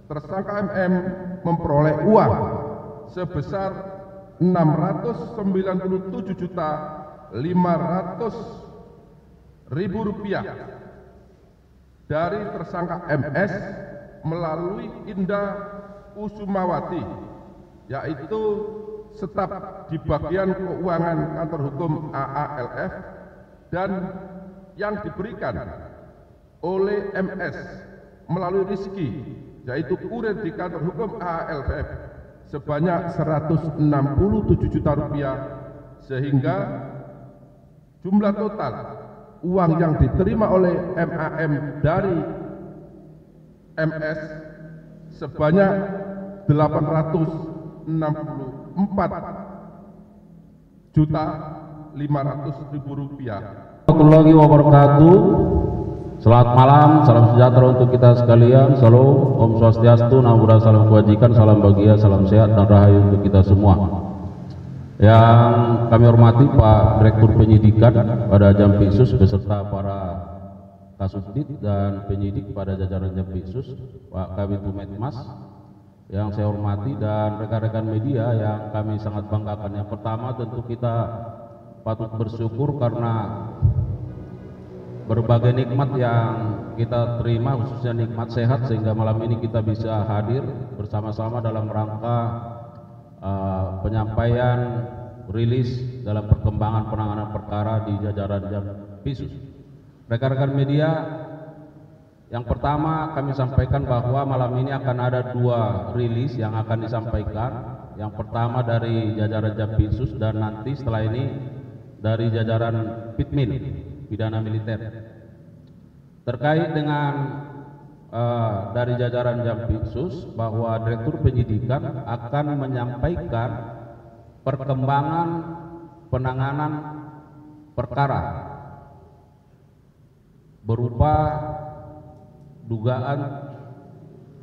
tersangka MM memperoleh uang sebesar 697.500.000 rupiah dari tersangka MS melalui Indah Kusumawati, yaitu staf di bagian keuangan kantor hukum AALF, dan yang diberikan oleh MS melalui Rizky, yaitu kurir di kantor hukum AALF, sebanyak 167 juta rupiah, sehingga jumlah total uang yang diterima oleh MAM dari MS sebanyak 864.500.000 rupiah. Warahmatullahi wabarakatuh. Selamat malam, salam sejahtera untuk kita sekalian. Salam, Om Swastiastu, Namo Buddhaya, salam kebajikan, salam bahagia, salam sehat dan rahayu untuk kita semua. Yang kami hormati Pak Direktur Penyidikan pada Jampitsus beserta para Kasubdit dan penyidik pada jajaran Jampitsus, Pak Kabid Humas, yang saya hormati, dan rekan-rekan media yang kami sangat banggakan. Yang pertama tentu kita patut bersyukur karena berbagai nikmat yang kita terima, khususnya nikmat sehat, sehingga malam ini kita bisa hadir bersama-sama dalam rangka penyampaian rilis dalam perkembangan penanganan perkara di jajaran Jampitsus. Rekan-rekan media, yang pertama kami sampaikan bahwa malam ini akan ada dua rilis yang akan disampaikan. Yang pertama dari jajaran Jampitsus, dan nanti setelah ini dari jajaran Pitmin, pidana militer. Terkait dengan dari jajaran Jampitsus, bahwa Direktur Penyidikan akan menyampaikan perkembangan penanganan perkara berupa dugaan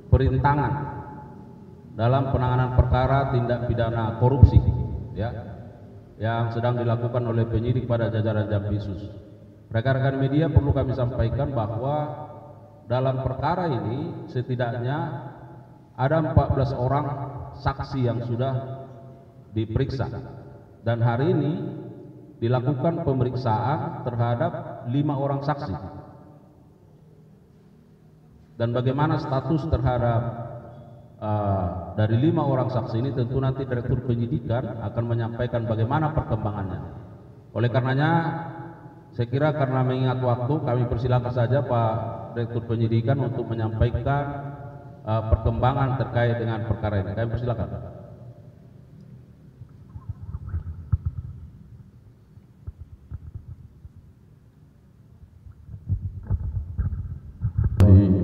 perintangan dalam penanganan perkara tindak pidana korupsi, ya, yang sedang dilakukan oleh penyidik pada jajaran Jampitsus. Rekan-rekan media, perlu kami sampaikan bahwa dalam perkara ini setidaknya ada 14 orang saksi yang sudah diperiksa, dan hari ini dilakukan pemeriksaan terhadap 5 orang saksi. Dan bagaimana status terhadap dari 5 orang saksi ini tentu nanti Direktur Penyidikan akan menyampaikan bagaimana perkembangannya. Oleh karenanya, saya kira karena mengingat waktu, kami persilakan saja Pak Direktur Penyidikan untuk menyampaikan perkembangan terkait dengan perkara ini. Kami persilakan.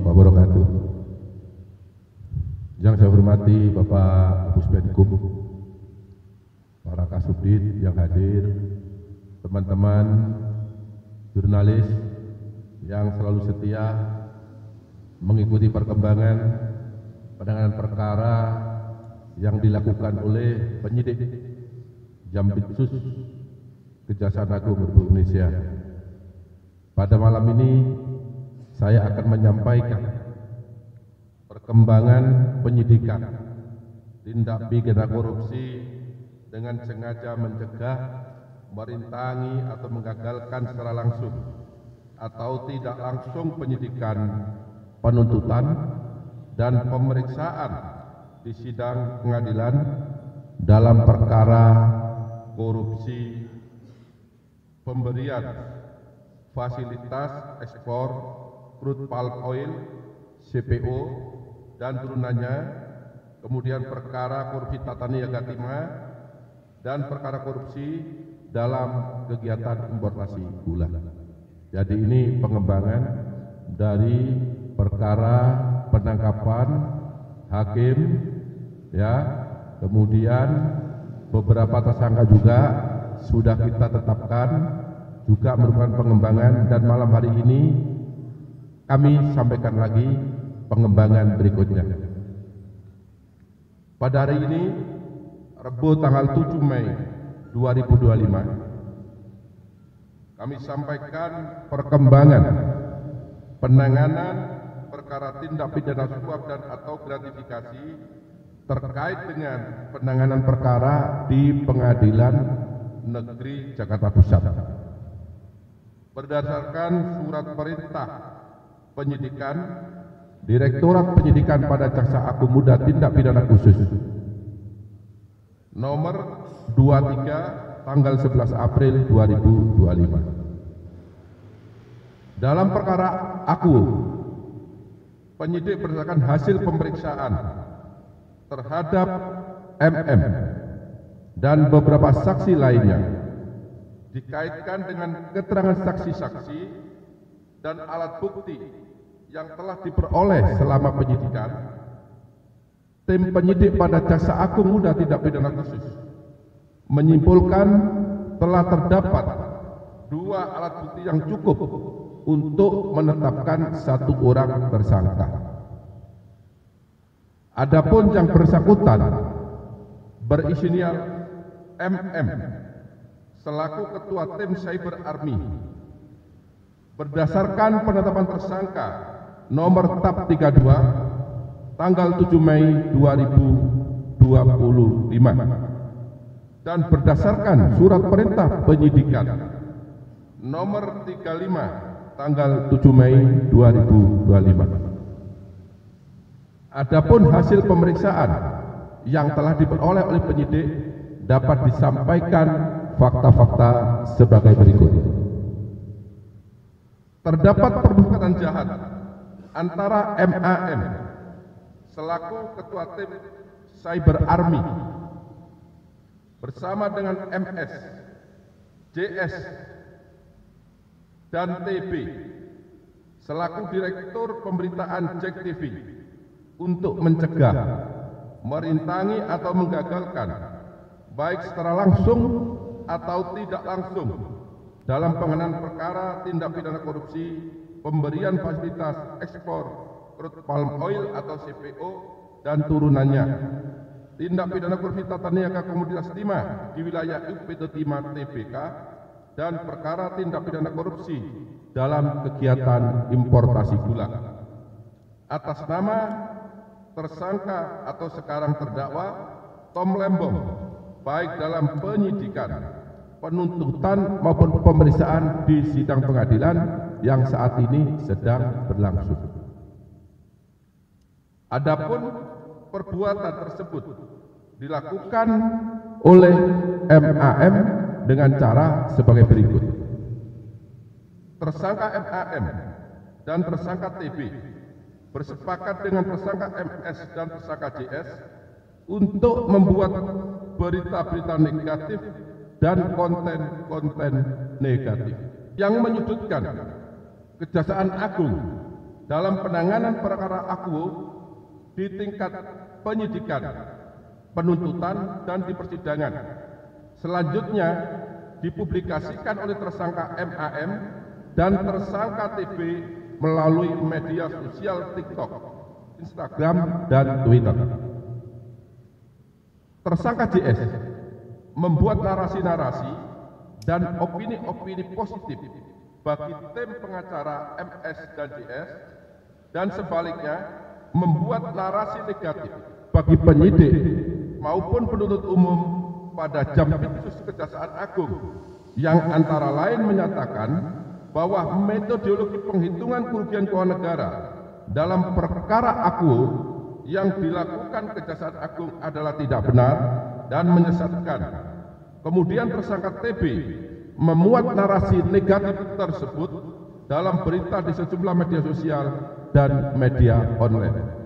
Wabarakatuh. Yang saya hormati Bapak Puspenkum, para Kasubdit yang hadir, teman-teman jurnalis yang selalu setia mengikuti perkembangan penanganan perkara yang dilakukan oleh penyidik Jampitsus Kejaksaan Agung Republik Indonesia. Pada malam ini saya akan menyampaikan perkembangan penyidikan tindak pidana korupsi dengan sengaja mencegah, merintangi atau menggagalkan secara langsung atau tidak langsung penyidikan, penuntutan, dan pemeriksaan di sidang pengadilan dalam perkara korupsi pemberian fasilitas ekspor crude palm oil CPO dan turunannya, kemudian perkara korupsi tata niaga timah, dan perkara korupsi dalam kegiatan importasi gula. Jadi ini pengembangan dari perkara penangkapan hakim, ya, kemudian beberapa tersangka juga sudah kita tetapkan, juga merupakan pengembangan, dan malam hari ini kami sampaikan lagi pengembangan berikutnya. Pada hari ini, Rabu tanggal 7 Mei 2025, kami sampaikan perkembangan penanganan perkara perkara tindak pidana suap dan atau gratifikasi terkait dengan penanganan perkara di Pengadilan Negeri Jakarta Pusat. Berdasarkan surat perintah penyidikan Direktorat Penyidikan pada Jaksa Agung Muda Tindak Pidana Khusus nomor 23 tanggal 11 April 2025. Dalam perkara Akuo, penyidik berdasarkan hasil pemeriksaan terhadap MM dan beberapa saksi lainnya dikaitkan dengan keterangan saksi-saksi dan alat bukti yang telah diperoleh selama penyidikan, tim penyidik pada Jaksa Agung Muda Tindak Pidana Khusus menyimpulkan telah terdapat 2 alat bukti yang cukup untuk menetapkan 1 orang tersangka. Adapun yang bersangkutan berinisial MM selaku Ketua Tim Cyber Army berdasarkan penetapan tersangka nomor TAP 32 tanggal 7 Mei 2025 dan berdasarkan surat perintah penyidikan nomor 35 tanggal 7 Mei 2025. Adapun hasil pemeriksaan yang telah diperoleh oleh penyidik dapat disampaikan fakta-fakta sebagai berikut. Terdapat perbuatan jahat antara MAM selaku Ketua Tim Cyber Army bersama dengan MS, JS, dan TB selaku Direktur Pemberitaan JEK TV untuk mencegah, merintangi atau menggagalkan baik secara langsung atau tidak langsung dalam penanganan perkara tindak pidana korupsi, pemberian fasilitas ekspor crude palm oil atau CPO dan turunannya, tindak pidana korupsi tata niaga komoditas timah di wilayah UPT Timah TBK, dan perkara tindak pidana korupsi dalam kegiatan importasi gula. Atas nama tersangka atau sekarang terdakwa Tom Lembong, baik dalam penyidikan, penuntutan maupun pemeriksaan di sidang pengadilan yang saat ini sedang berlangsung. Adapun perbuatan tersebut dilakukan oleh MAM dengan cara sebagai berikut. Tersangka MAM dan tersangka TB bersepakat dengan tersangka MS dan tersangka JS untuk membuat berita-berita negatif dan konten-konten negatif yang menyudutkan Kejaksaan Agung dalam penanganan perkara Akuo di tingkat penyidikan, penuntutan, dan di persidangan. Selanjutnya dipublikasikan oleh tersangka MAM dan tersangka TB melalui media sosial TikTok, Instagram, dan Twitter. Tersangka JS membuat narasi-narasi dan opini-opini positif bagi tim pengacara MS dan JS, dan sebaliknya membuat narasi negatif bagi penyidik maupun penuntut umum pada Jampitsus Kejaksaan Agung yang antara lain menyatakan bahwa metodologi penghitungan kerugian keuangan negara dalam perkara Akuo yang dilakukan Kejaksaan Agung adalah tidak benar dan menyesatkan. Kemudian tersangka TB memuat narasi negatif tersebut dalam berita di sejumlah media sosial dan media online.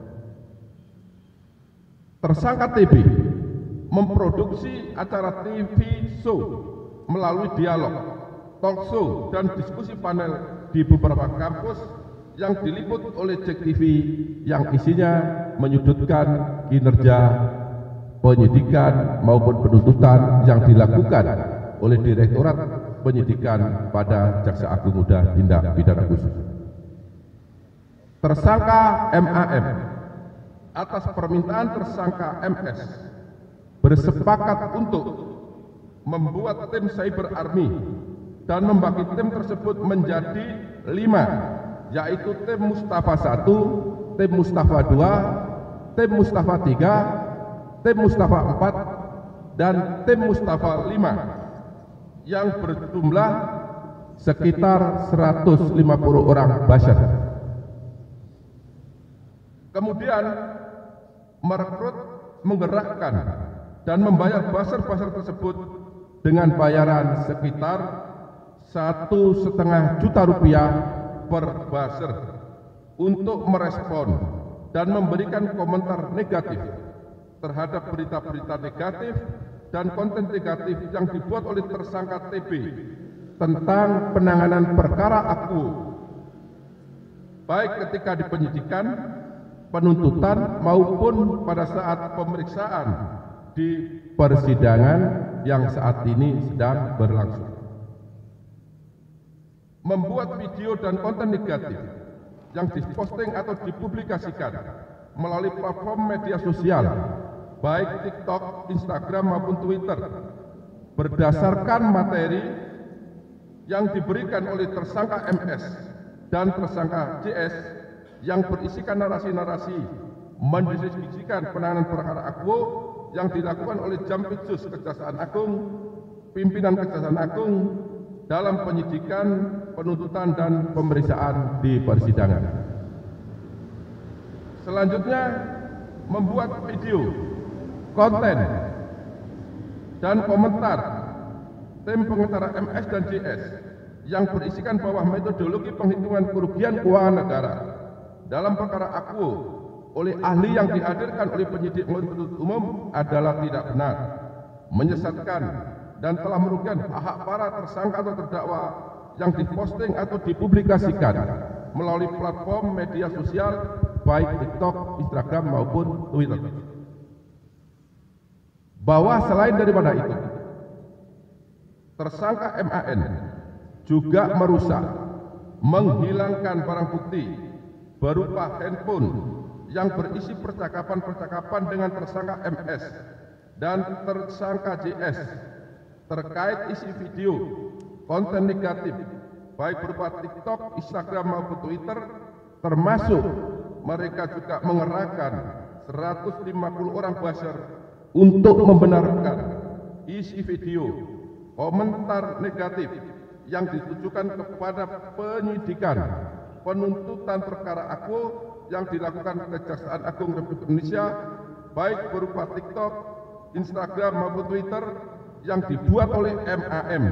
Tersangka TB memproduksi acara TV show melalui dialog, talk show, dan diskusi panel di beberapa kampus yang diliput oleh JEK TV yang isinya menyudutkan kinerja penyidikan maupun penuntutan yang dilakukan oleh Direktorat Penyidikan pada Jaksa Agung Muda Tindak Pidana Khusus. Tersangka MAM atas permintaan tersangka MS bersepakat untuk membuat tim Cyber Army dan membagi tim tersebut menjadi 5, yaitu tim Mustafa 1, tim Mustafa 2, tim Mustafa 3, tim Mustafa 4, dan tim Mustafa 5 yang berjumlah sekitar 150 orang basar. Kemudian merekrut, menggerakkan, dan membayar basar-basar tersebut dengan bayaran sekitar 1,5 juta rupiah per basar untuk merespon dan memberikan komentar negatif terhadap berita-berita negatif dan konten negatif yang dibuat oleh tersangka TB tentang penanganan perkara Aku, baik ketika di penyidikan, penuntutan, maupun pada saat pemeriksaan di persidangan yang saat ini sedang berlangsung. Membuat video dan konten negatif yang diposting atau dipublikasikan melalui platform media sosial, baik TikTok, Instagram maupun Twitter, berdasarkan materi yang diberikan oleh tersangka MS dan tersangka JS yang berisikan narasi-narasi mendeskripsikan penanganan perkara Aku yang dilakukan oleh Jampitsus Kejaksaan Agung, pimpinan Kejaksaan Agung dalam penyidikan, penuntutan, dan pemeriksaan di persidangan. Selanjutnya, membuat video, konten, dan komentar tim pengacara MS dan JS yang berisikan bahwa metodologi penghitungan kerugian keuangan negara dalam perkara Aku oleh ahli yang dihadirkan oleh penyidik penuntut umum adalah tidak benar, menyesatkan, dan telah merugikan hak para tersangka atau terdakwa yang diposting atau dipublikasikan melalui platform media sosial baik TikTok, Instagram maupun Twitter. Bahwa selain daripada itu, tersangka MAN juga merusak, menghilangkan barang bukti berupa handphone yang berisi percakapan-percakapan dengan tersangka MS dan tersangka JS terkait isi video, konten negatif, baik berupa TikTok, Instagram maupun Twitter, termasuk mereka juga mengerahkan 150 orang basar untuk membenarkan isi video, komentar negatif yang ditujukan kepada penyidikan, penuntutan perkara Aku yang dilakukan Kejaksaan Agung Republik Indonesia, baik berupa TikTok, Instagram maupun Twitter yang dibuat oleh MAM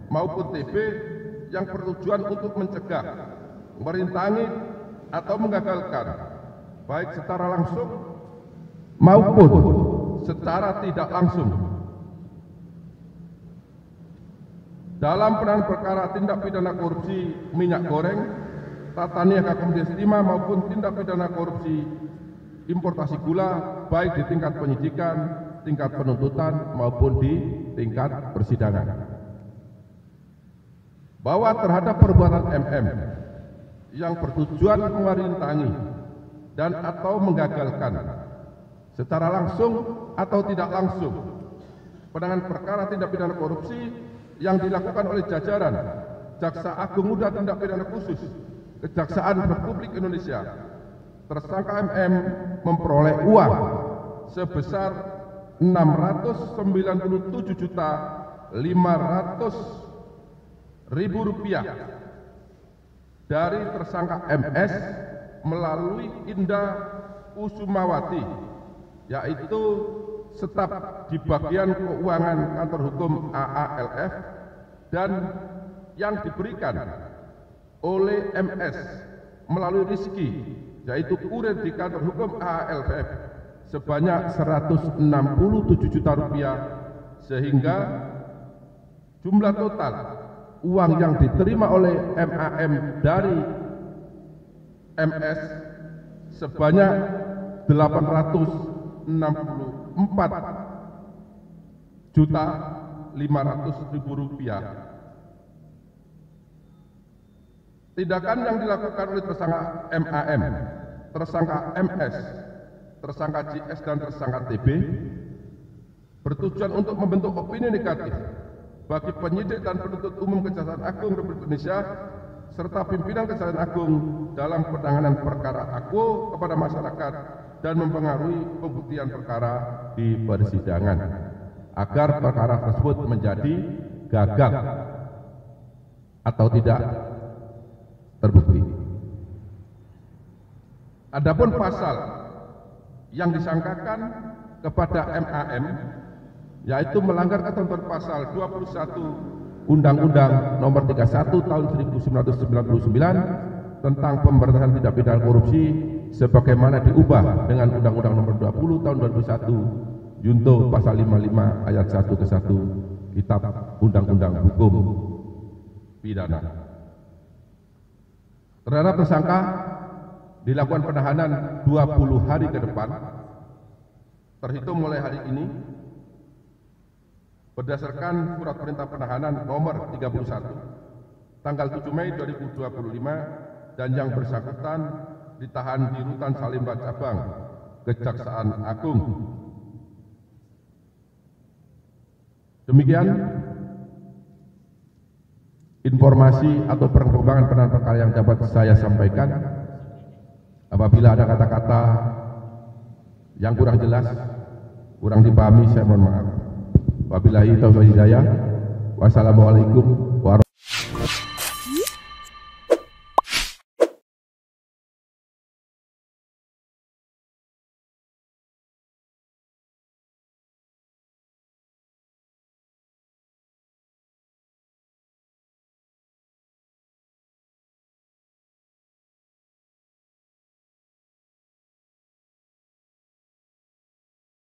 maupun TB yang bertujuan untuk mencegah, merintangi, atau menggagalkan, baik secara langsung maupun secara tidak langsung, dalam penanganan perkara tindak pidana korupsi minyak goreng, tata niaga Komisi 5 maupun tindak pidana korupsi importasi gula, baik di tingkat penyidikan, tingkat penuntutan maupun di tingkat persidangan. Bahwa terhadap perbuatan MM yang bertujuan merintangi dan atau menggagalkan secara langsung atau tidak langsung penanganan perkara tindak pidana korupsi yang dilakukan oleh jajaran Jaksa Agung Muda Tindak Pidana Khusus Kejaksaan Republik Indonesia, tersangka MM memperoleh uang sebesar 697.500.000 rupiah dari tersangka MS melalui Indah Kusumawati, yaitu staf di bagian keuangan kantor hukum AALF, dan yang diberikan oleh MS melalui Rizky, yaitu kurir di kantor hukum AALF, sebanyak 167 juta rupiah, sehingga jumlah total uang yang diterima oleh MAM dari MS sebanyak 864.500.000 rupiah. Tindakan yang dilakukan oleh tersangka MAM, tersangka MS, tersangka JS dan tersangka TB bertujuan untuk membentuk opini negatif bagi penyidik dan penuntut umum Kejaksaan Agung Republik Indonesia serta pimpinan Kejaksaan Agung dalam penanganan perkara akuo kepada masyarakat dan mempengaruhi pembuktian perkara di persidangan agar perkara tersebut menjadi gagal atau tidak terbukti. Adapun pasal yang disangkakan kepada MAM yaitu melanggar ketentuan pasal 21 Undang-Undang Nomor 31 Tahun 1999 tentang pemberantasan tindak pidana korupsi sebagaimana diubah dengan Undang-Undang Nomor 20 Tahun 2001 junto pasal 55 ayat 1 ke 1 Kitab Undang-Undang Hukum Pidana. Terhadap tersangka dilakukan penahanan 20 hari ke depan terhitung mulai hari ini berdasarkan surat perintah penahanan nomor 31 tanggal 7 Mei 2025 dan yang bersangkutan ditahan di Rutan Salemba Cabang Kejaksaan Agung. Demikian informasi atau perkembangan penanganan perkara yang dapat saya sampaikan. Apabila ada kata-kata yang kurang jelas, kurang dipahami, saya mohon maaf. Wabillahi taufiq wal hidayah. Wassalamualaikum warahmatullahi wabarakatuh.